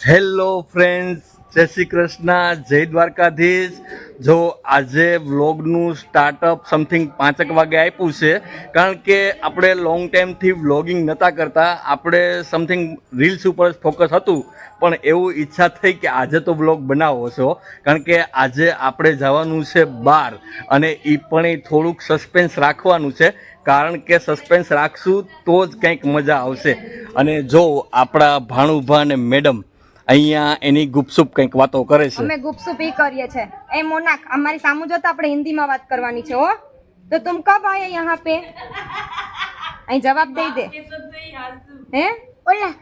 Hello friends, જય શ્રી કૃષ્ણ, જય દ્વારકાધીશ. જો આજે વ્લોગનું સ્ટાર્ટઅપ સમથિંગ 5 વાગે આપ્યું છે, કારણ કે આપણે લોંગ ટાઈમથી વ્લોગિંગ નહોતા કરતા. આપણે સમથિંગ રીલ્સ ઉપર જ ફોકસ હતું, પણ એવું ઈચ્છા થઈ કે આજે તો વ્લોગ બનાવો છો, કારણ કે આજે આપણે જવાનું છે બહાર, અને એ પણ થોડુંક સસ્પેન્સ રાખવાનું છે, કારણ કે સસ્પેન્સ રાખશું તો જ કંઈક મજા આવશે. અને જો આપણા ભાણુભા અને મેડમ અહીંયા એની ગુપસુપ કંઈક વાતો કરે છે. અમે ગુપસુપ ही કરીએ છે. એ મોનાક અમારી સામુ જોતા આપણે હિન્દીમાં વાત કરવાની છે. હો તો तुम कब आए यहाँ पे? અહીં જવાબ દઈ દે. હે ઓલા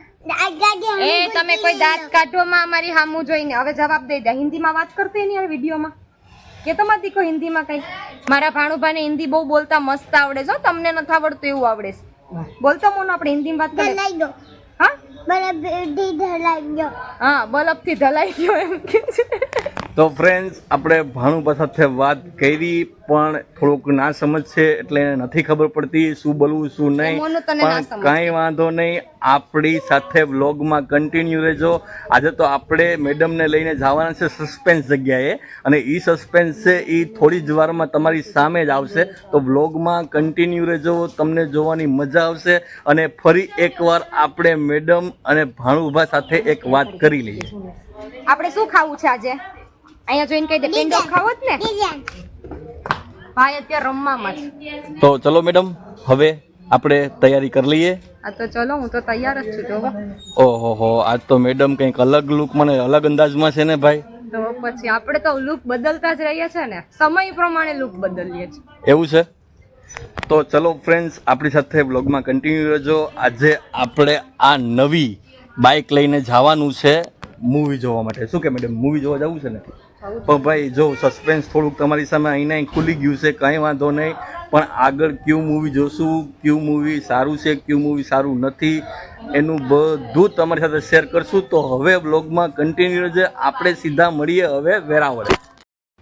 એ તમે કોઈ દાંત કાઢોમાં અમારી સામુ જોઈને હવે જવાબ દઈ દે. હિન્દીમાં વાત કરતો એની વિડીયોમાં કે તો મત દીકો હિન્દીમાં કઈ. મારા ભાણુભાને હિન્દી બહુ બોલતા મસ્ત આવડે છે. તમને નથી આવડતું એવું આવડે છે. બોલતો મોનો આપણે હિન્દીમાં વાત કરીએ. હા બલબથી ધલાઈ ગયો. હા બલબથી ધલાઈ ગયો એમ કે છે. તો ફ્રેન્ડ્સ, આપણે ભાણુભા સાથે વાત કરી, પણ થોડુંક ના સમજ છે એટલે નથી ખબર પડતી શું બોલવું શું નહીં. મોનું તને ના પણ સમજ. કાંઈ વાંધો નહીં, આપણી સાથે વ્લોગમાં કન્ટિન્યુ રહેજો. આજે તો આપણે મેડમને લઈને જવાના છે સસ્પેન્સ જગ્યાએ, અને એ સસ્પેન્સ છે એ થોડી જ વારમાં તમારી સામે જ આવશે. તો વ્લોગમાં કન્ટિન્યુ રહેજો, તમને જોવાની મજા આવશે. અને ફરી એકવાર આપણે મેડમ અને ભાણુભા સાથે એક વાત કરી લઈએ. આપણે શું ખાવું છે આજે? અહીંયા જોઈને કહી દે પેંડો ખાવો જ ને. ભાઈ અત્યારે રમવામાં છે. તો ચલો મેડમ, હવે આપણે તૈયારી કરી લઈએ. આ તો ચલો હું તો તૈયાર જ છું. તો ઓહો, આજ તો મેડમ કંઈક અલગ લુક, મને અલગ અંદાજમાં છે ને ભાઈ. તો પછી આપણે તો લુક બદલતા જ રહીએ છે ને, સમય પ્રમાણે લુક બદલીએ છે. એવું છે? તો ચલો ફ્રેન્ડ્સ, આપણી સાથે વ્લોગમાં કન્ટિન્યુ રહેજો. આજે આપણે આ નવી બાઇક લઈને જવાનું છે મૂવી જોવા માટે. શું કે મેડમ, મૂવી જોવા જવું છે ને? પણ ભાઈ જો સસ્પેન્સ થોડુંક તમારી સામે અહીંયા ખુલી ગયું છે, કંઈ વાંધો નહીં. પણ આગળ કયું મૂવી જોશું, કયું મૂવી સારું છે, કયું મૂવી સારું નથી, એનું બધું તમારી સાથે શેર કરશું. તો હવે વ્લોગમાં કન્ટિન્યુ રહેજે. આપણે સીધા મળીએ હવે વેરાવળ.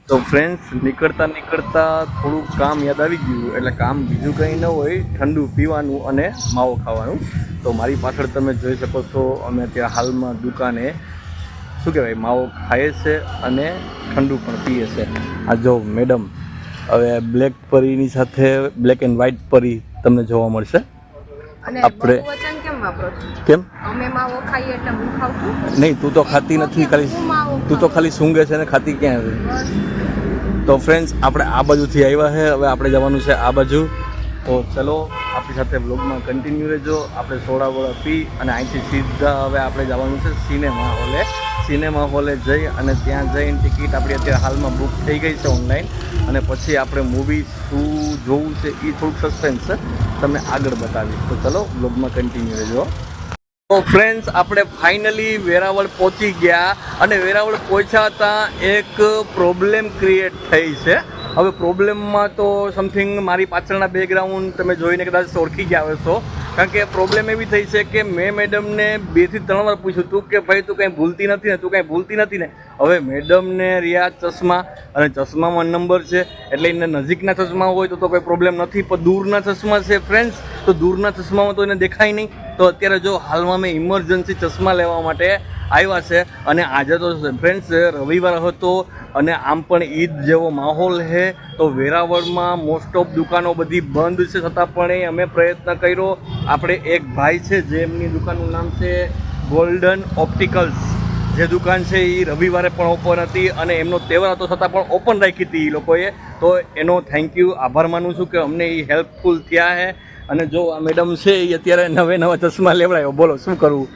તો ફ્રેન્ડ્સ, નીકળતા થોડુંક કામ યાદ આવી ગયું. એટલે કામ બીજું કંઈ ન હોય, ઠંડુ પીવાનું અને માવો ખાવાનું. તો મારી પાછળ તમે જોઈ શકો છો, અમે અત્યારે હાલમાં દુકાને શું કહેવાય માવો ખાઈએ છે અને ઠંડુ પણ પીએ છે. આ જો મેડમ, હવે બ્લેક પરીની સાથે બ્લેક એન્ડ વ્હાઇટ પરી તમને જોવા મળશે. અને આપણે વચન કેમ વાપરો છો? કેમ અમે માવો ખાઈએ એટલે હું ખાઉં છું? નહીં, તું તો ખાતી નથી, ખાલી તું તો ખાલી સૂંઘે છે ને ખાતી ક્યાં આવે? તો ફ્રેન્ડ્સ, આપણે આ બાજુથી આવ્યા છે, હવે આપણે જવાનું છે આ બાજુ. તો ચલો આપણી સાથે વ્લોગમાં કન્ટિન્યુ રહેજો. આપણે સોડા વોડા પી અને અહીંથી સીધા હવે આપણે જવાનું છે સિનેમા હોલે. સિનેમા હોલે જઈ અને ત્યાં જઈને ટિકિટ આપણી અત્યારે હાલમાં બુક થઈ ગઈ છે ઓનલાઈન. અને પછી આપણે મૂવી શું જોવું છે એ થોડુંક સસ્પેન્સ છે, તમને આગળ બતાવીશ. તો ચલો વ્લોગમાં કન્ટિન્યુ રહેજો. તો ફ્રેન્ડ્સ, આપણે ફાઇનલી વેરાવળ પહોંચી ગયા, અને વેરાવળ પહોંચ્યા હતા એક પ્રોબ્લેમ ક્રિએટ થઈ છે. હવે પ્રોબ્લેમમાં તો સમથિંગ મારી પાછળના બેકગ્રાઉન્ડ તમે જોઈને કદાચ ઓળખી ગયા હશો, કારણ કે પ્રોબ્લેમ એવી થઈ છે કે મેં મેડમને 2 થી 3 વાર પૂછ્યું હતું કે ભાઈ તું કંઈ ભૂલતી નથી ને, તું કંઈ ભૂલતી નથી ને. હવે મેડમને રહ્યા ચશ્મા, અને ચશ્મામાં નંબર છે, એટલે એને નજીકના ચશ્મા હોય તો કોઈ પ્રોબ્લેમ નથી, પણ દૂરના ચશ્મા છે ફ્રેન્ડ્સ, તો દૂરના ચશ્મામાં તો એને દેખાય નહીં. તો અત્યારે જો હાલમાં મેં ઇમરજન્સી ચશ્મા લેવા માટે આવ્યા છે. અને આજે તો ફ્રેન્ડ્સ રવિવાર હતો, અને આમ પણ ઈદ જેવો માહોલ છે. તો વેરાવળમાં મોસ્ટ ઓફ દુકાનો બધી બંધ છે, છતાં પણ અમે પ્રયત્ન કર્યો. આપણે એક ભાઈ છે જેમની દુકાનનું નામ છે ગોલ્ડન ઓપ્ટિકલ્સ. જે દુકાન છે એ રવિવારે પણ ઓપન હતી, અને એમનો તહેવાર હતો છતાં પણ ઓપન રાખી હતી એ લોકોએ. તો એનો થેન્ક યુ, આભાર માનું છું કે અમને એ હેલ્પફુલ થયા છે. અને જો આ મેડમ છે એ અત્યારે નવા ચશ્મા લેવડાયો. બોલો શું કરવું?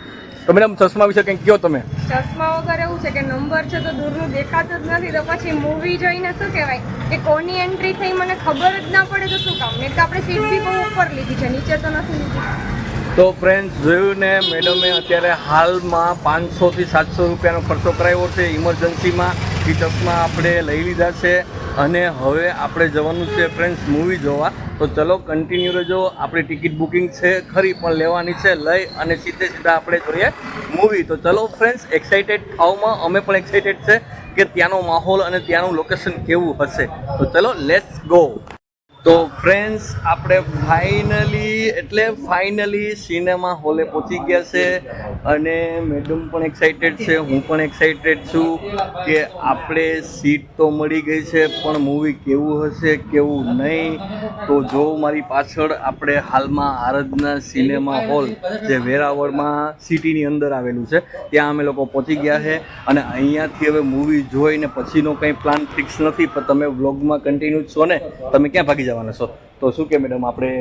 તો મેડમ ચશ્મા વિશે કંઈક કહો તમે. ચશ્મા વગર એવું છે કે નંબર છે તો દૂરનું દેખાતું જ નથી, તો પછી મૂવી જોઈને શું કહેવાય કે કોની એન્ટ્રી થઈ મને ખબર જ ના પડે તો શું કામ? ને તો આપણે સીટ બી બહુ ઉપર લીધી છે, નીચે તો નથી લીધી. તો ફ્રેન્ડ્સ, જોયું ને, મેડમે અત્યારે હાલમાં 500 થી 700 રૂપિયાનો ખર્ચો કરાવ્યો છે ઇમરજન્સીમાં. એ ચશ્મા આપણે લઈ લીધા છે, અને હવે આપણે જવાનું છે ફ્રેન્ડ્સ મૂવી જોવા. તો ચલો કન્ટિન્યુ રહેજો. આપણી ટિકિટ બુકિંગ છે ખરી, પણ લેવાની છે, લઈ અને સીધા આપણે જોઈએ મૂવી. તો ચલો ફ્રેન્ડ્સ, એક્સાઇટેડ થાવમાં, અમે પણ એક્સાઇટેડ છે કે ત્યાંનો માહોલ અને ત્યાંનું લોકેશન કેવું હશે. તો ચલો લેટ્સ ગો. તો ફ્રેન્ડ્સ આપણે ફાઇનલી સિનેમા હોલે પહોંચી ગયા છે અને મેડમ પણ એક્સાઇટેડ છે, હું પણ એક્સાઇટેડ છું કે આપણે સીટ તો મળી ગઈ છે, પણ મૂવી કેવું હશે કેવું નહીં. તો જો મારી પાછળ આપણે હાલમાં આરાધના સિનેમા હોલ જે વેરાવળમાં સિટીની અંદર આવેલું છે ત્યાં અમે લોકો પહોંચી ગયા છે અને અહીંયાથી હવે મૂવી જોઈને પછીનો કંઈ પ્લાન ફિક્સ નથી, પણ તમે વ્લોગમાં કન્ટિન્યુ છો ને, તમે ક્યાં ભાગી જવાના છો? તો શું કે મેડમ આપણે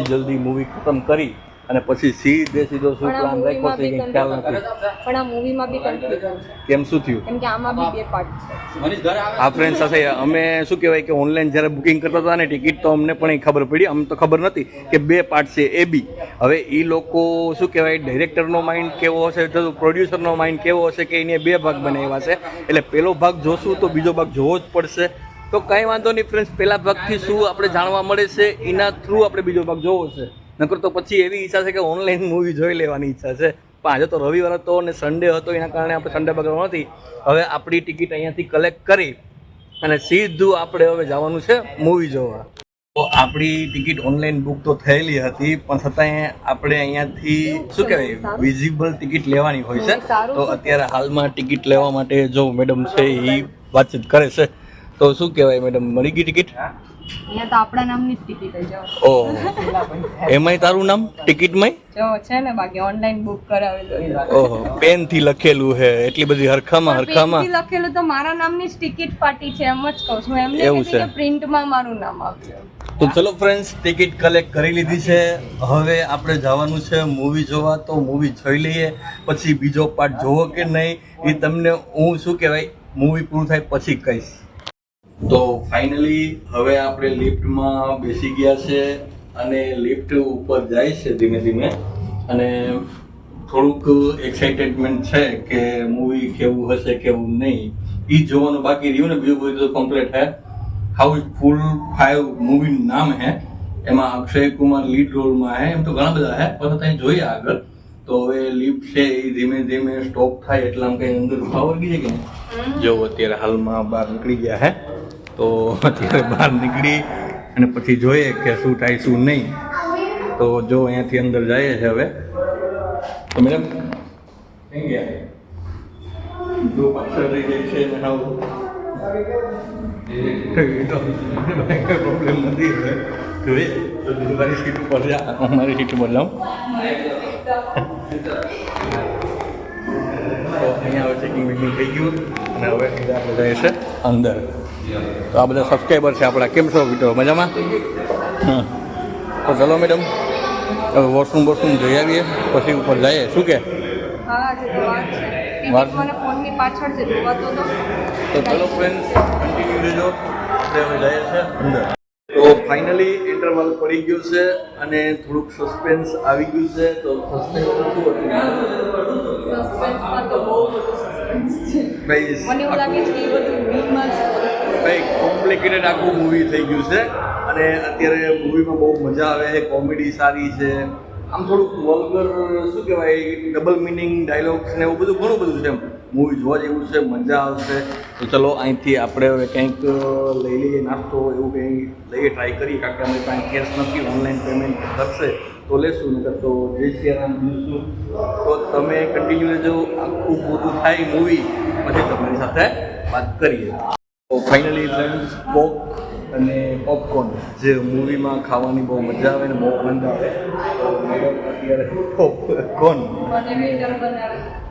જલ્દી મૂવી ખતમ કરી અને પછી સીધો શું પ્લાન રાખ્યો છે કંઈ ખ્યાલ નથી. પણ આ મૂવીમાં બી કન્ફ્યુઝન છે. કેમ, શું થયું? કેમ કે આમાં બી 2 પાર્ટ છે. આ ફ્રેન્ડ સાથે અમે શું કહેવાય કે ઓનલાઈન જ્યારે બુકિંગ કરતા હતા ને ટિકિટ, તો અમને પણ ખબર પડી, અમને તો ખબર નથી કે 2 પાર્ટ છે એ બી. હવે એ લોકો શું કહેવાય ડાયરેક્ટરનો માઇન્ડ કેવો હશે, તો પ્રોડ્યુસરનો માઇન્ડ કેવો હશે કે એને 2 ભાગ બનાવ્યા છે, એટલે પહેલો ભાગ જોશું તો બીજો ભાગ જોવો જ પડશે. તો કાંઈ વાંધો નહીં ફ્રેન્ડ્સ, પહેલા ભાગથી શું આપણે જાણવા મળે છે એના થ્રુ આપણે બીજો ભાગ જોવો છે. નકર તો પછી એવી ઈચ્છા છે કે ઓનલાઈન મૂવી જોઈ લેવાની ઈચ્છા છે, પણ આજે તો રવિવાર હતો અને સન્ડે હતો, એના કારણે આપણે સન્ડે બગડવાનો નથી. હવે આપણી ટિકિટ અહીંયાથી કલેક્ટ કરી અને સીધું આપણે હવે જવાનું છે મૂવી જોવા. તો આપણી ટિકિટ ઓનલાઈન બુક તો થયેલી હતી, પણ છતાંય આપણે અહીંયાથી શું કહેવાય વિઝિબલ ટિકિટ લેવાની હોય છે. તો અત્યારે હાલમાં ટિકિટ લેવા માટે જો મેડમ છે એ વાતચીત કરે છે. તો શું કહેવાય મેડમ, મળી ગઈ ટિકિટ? અહીંયા તો આપણા નામની જ ટિકિટ છે. જો ઓહ, એમાંય તારું નામ ટિકિટમાંય? જો છે ને, બાકી ઓનલાઈન બુક કરાવેલું. ઓહો, પેન થી લખેલું છે, એટલી બધી હરખામાં પેનથી લખેલું તો મારા નામની જ ટિકિટ ફાટી છે, એમ જ કહું છું. એમને એવું કીધું છે. કે પ્રિન્ટમાં મારું નામ આવ્યું. તો ચલો ફ્રેન્ડ્સ, ટિકિટ કલેક્ટ કરી લીધી છે. હવે આપણે જવાનું છે મૂવી જોવા. તો મૂવી જોઈ લઈએ, પછી બીજો પાર્ટ જોવો કે નહીં એ તમને હું શું કહેવાય મૂવી પૂરું થાય પછી કહીશ. તો ફાઇનલી હવે આપણે લિફ્ટમાં બેસી ગયા છે અને લિફ્ટ ઉપર જાય છે ધીમે ધીમે, અને થોડુંક એક્સાઇટેડમેન્ટ છે કે મૂવી કેવું હશે કેવું નહીં એ જોવાનું બાકી રહ્યું ને. બીજું બધું તો કમ્પ્લીટ હે. હાઉસફુલ 5 મૂવીનું નામ હે, એમાં અક્ષય કુમાર લીડ રોલમાં હે. એમ તો ઘણા બધા હે, પણ ત્યાં જોઈએ આગળ. તો હવે લિફ્ટ છે એ ધીમે ધીમે સ્ટોપ થાય એટલે આમ કંઈ અંદર પાવર ગઈ છે કે નહીં. જો અત્યારે હાલમાં બહાર નીકળી ગયા હે, તો અત્યારે બહાર નીકળી અને પછી જોઈએ કે શું થાય શું નહીં. તો જો અહીંયાથી અંદર જાય છે હવે. તો મેડમ કઈ ગયા? જો પાછળ રહી જાય છે ને આવું પ્રોબ્લેમ નથી. હવે જોઈએ તો મારી સીટ ઉપર જા, અમારી સીટ ઉપર જાઉં. તો અહીંયા હવે ચેકિંગ વેકિંગ થઈ ગયું અને હવે આપણે જાય છે અંદર. તો આ બધા સબસ્ક્રાઈબર છે આપણા. કેમ છો વિડીયો? મજામાં? હા, તો ચલો મેડમ હવે વોશરૂમ જઈ આવીએ, પછી ઉપર જઈએ. શું કે હા, જે તો વાત છે. વાત? ટિકિટ મને ફોનની પાછળ છે, જોવાતો તો. તો ચલો ફ્રેન્ડ્સ, કન્ટિન્યુ રહેજો. આપણે હવે જઈએ છે અંદર. તો ફાઇનલી ઇન્ટરવલ પડી ગયું છે અને થોડુંક સસ્પેન્સ આવી ગયું છે. તો સસ્પેન્સ શું હતું? સસ્પેન્સમાં તો બહુ બધું સસ્પેન્સ છે. ભાઈ મને એવું લાગે છે કે એ બધું વીમાં જ ભાઈ કોમ્પ્લિકેટેડ આખું મૂવી થઈ ગયું છે અને અત્યારે મૂવીમાં બહુ મજા આવે છે. કોમેડી સારી છે, આમ થોડુંક વલ્ગર શું કહેવાય ડબલ મિનિંગ ડાયલોગ્સ ને એવું બધું ઘણું બધું છે. મૂવી જોવા જેવું છે, મજા આવશે. તો ચલો અહીંથી આપણે હવે કંઈક લઈ લઈએ, નાસ્તો એવું કંઈ લઈએ, ટ્રાય કરીએ. કારણ કે અમારી પાસે કેશ નથી, ઓનલાઈન પેમેન્ટ કરશે તો લેશું, નકર તો જય શ્રી રામ જોઈશું. તો તમે કન્ટિન્યુ રહેજો, આખું પૂરું થાય મૂવી પછી તમારી સાથે વાત કરીએ. તો ફાઇનલી ફ્રેન્ડ્સ, કોક અને પોપકોર્ન જે મૂવીમાં ખાવાની બહુ મજા આવે ને બહુ આનંદ આવે. તો મેડમ અત્યારે પોપકોર્ન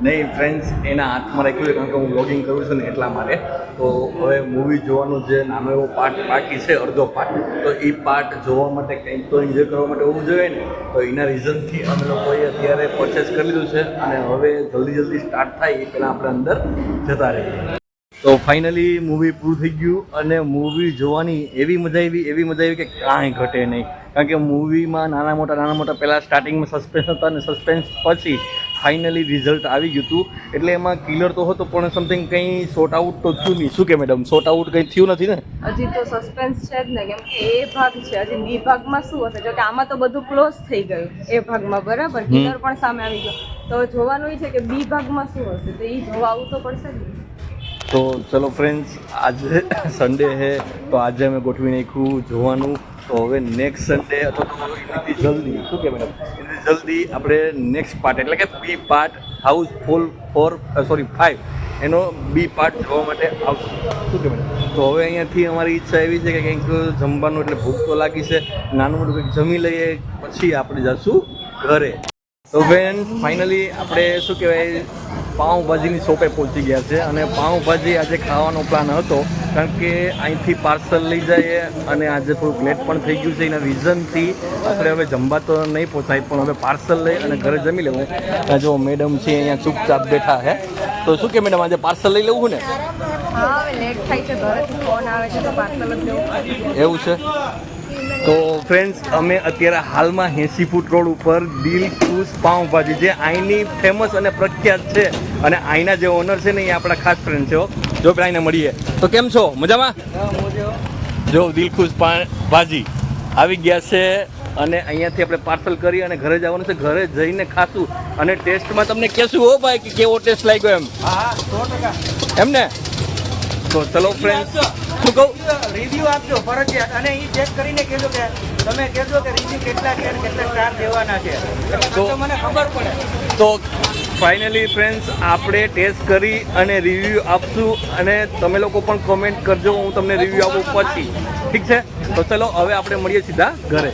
નહીં ફ્રેન્ડ્સ એના હાથમાં રાખ્યું છે, કારણ કે હું વ્લોગિંગ કરું છું ને એટલા માટે. તો હવે મૂવી જોવાનો જે નાનો એવો પાર્ટ બાકી છે, અડધો પાર્ટ, તો એ પાર્ટ જોવા માટે કંઈક તો એન્જોય કરવા માટે હોવું જોઈએ ને. તો એના રીઝનથી અમે લોકોએ અત્યારે પરચેસ કરી લીધું છે અને હવે જલ્દી સ્ટાર્ટ થાય એ પહેલાં આપણે અંદર જતા રહીએ. તો ફાઇનલી મૂવી પૂરું થઈ ગયું અને મૂવી જોવાની એવી મજા આવી કે કાંઈ ઘટે નહીં. કારણ કે મૂવીમાં નાના મોટા પહેલાં સ્ટાર્ટિંગમાં સસ્પેન્સ હતા અને સસ્પેન્સ પછી ફાઇનલી રિઝલ્ટ આવી ગયું હતું. એટલે એમાં કિલર તો હતો પણ સમથિંગ કંઈ શોર્ટ આઉટ તો થયું નહીં. શું કે મેડમ, શોર્ટ આઉટ કંઈ થયું નથી ને? હજી તો સસ્પેન્સ છે જ ને, કેમ કે એ ભાગ છે. હજી બી ભાગમાં શું હશે? જો કે આમાં તો બધું ક્લોઝ થઈ ગયું એ ભાગમાં, બરાબર. કિલર પણ સામે આવી ગયો. તો જોવાનું એ છે કે બી ભાગમાં શું હશે, તો એ જોવા આવવું તો પડશે જ. તો ચલો ફ્રેન્ડ્સ, આજે સન્ડે છે તો આજે અમે ગોઠવી નાખ્યું જોવાનું. તો હવે નેક્સ્ટ સન્ડે અથવા તો એનાથી જલ્દી શું કે મેડમ, એનાથી જલ્દી આપણે નેક્સ્ટ પાર્ટ એટલે કે બી પાર્ટ હાઉસફુલ 5 એનો બી પાર્ટ જોવા માટે આવશું. શું કે મેડમ, તો હવે અહીંયાથી અમારી ઈચ્છા એવી છે કે કંઈક જમવાનું એટલે ભૂખ તો લાગી છે, નાનું મોટું કંઈક જમી લઈએ પછી આપણે જઈશું ઘરે. તો બેન ફાઇનલી આપણે શું કહેવાય પાઉંભાજીની શોપે પહોંચી ગયા છે અને પાઉંભાજી આજે ખાવાનો પ્લાન હતો કારણ કે અહીંથી પાર્સલ લઈ જઈએ અને આજે થોડુંક લેટ પણ થઈ ગયું છે. એના રીઝનથી આપણે હવે જમવા તો નહીં પહોંચાય પણ હવે પાર્સલ લઈ અને ઘરે જમી લેવું. જો મેડમ છે અહીંયા ચૂપચાપ બેઠા હે. તો શું કે મેડમ આજે પાર્સલ લઈ લેવું ને? હા, હવે લેટ થાય છે, ઘરેથી ફોન આવે છે તો પાર્સલ જ લેવું. એવું છે. તો ફ્રેન્ડ્સ, અમે અત્યારે હાલમાં 80 ફૂટ રોડ ઉપર દિલ ખુશ પાઉંભાજી જે અહીંની ફેમસ અને પ્રખ્યાત છે અને અહીંના જે ઓનર છે ને એ આપણા ખાસ ફ્રેન્ડ છે. જો પેલા એને મળીએ. તો કેમ છો? મજામાં? જો દિલ ખુશ ભાજી આવી ગયા છે અને અહીંયાથી આપણે પાર્સલ કરી અને ઘરે જવાનું છે. ઘરે જઈને ખાશું અને ટેસ્ટમાં તમને કહેશું હો ભાઈ કે કેવો ટેસ્ટ લાગ્યો એમ. હા 100% એમ ને? તો ચલો ફ્રેન્ડ્સ, શું કહું, રિવ્યુ આપજો ફરજિયાત અને એ ચેક કરીને કહેજો કે તમે કહેજો કે રિવ્યુ કેટલા છે અને કેટલા સ્ટાર દેવાના છે તો મને ખબર પડે. તો ફાઇનલી ફ્રેન્ડ્સ, આપણે ટેસ્ટ કરી અને રિવ્યૂ આપશું અને તમે લોકો પણ કોમેન્ટ કરજો, હું તમને રિવ્યૂ આપું પછી. ઠીક છે? તો ચલો હવે આપણે મળીએ સીધા ઘરે.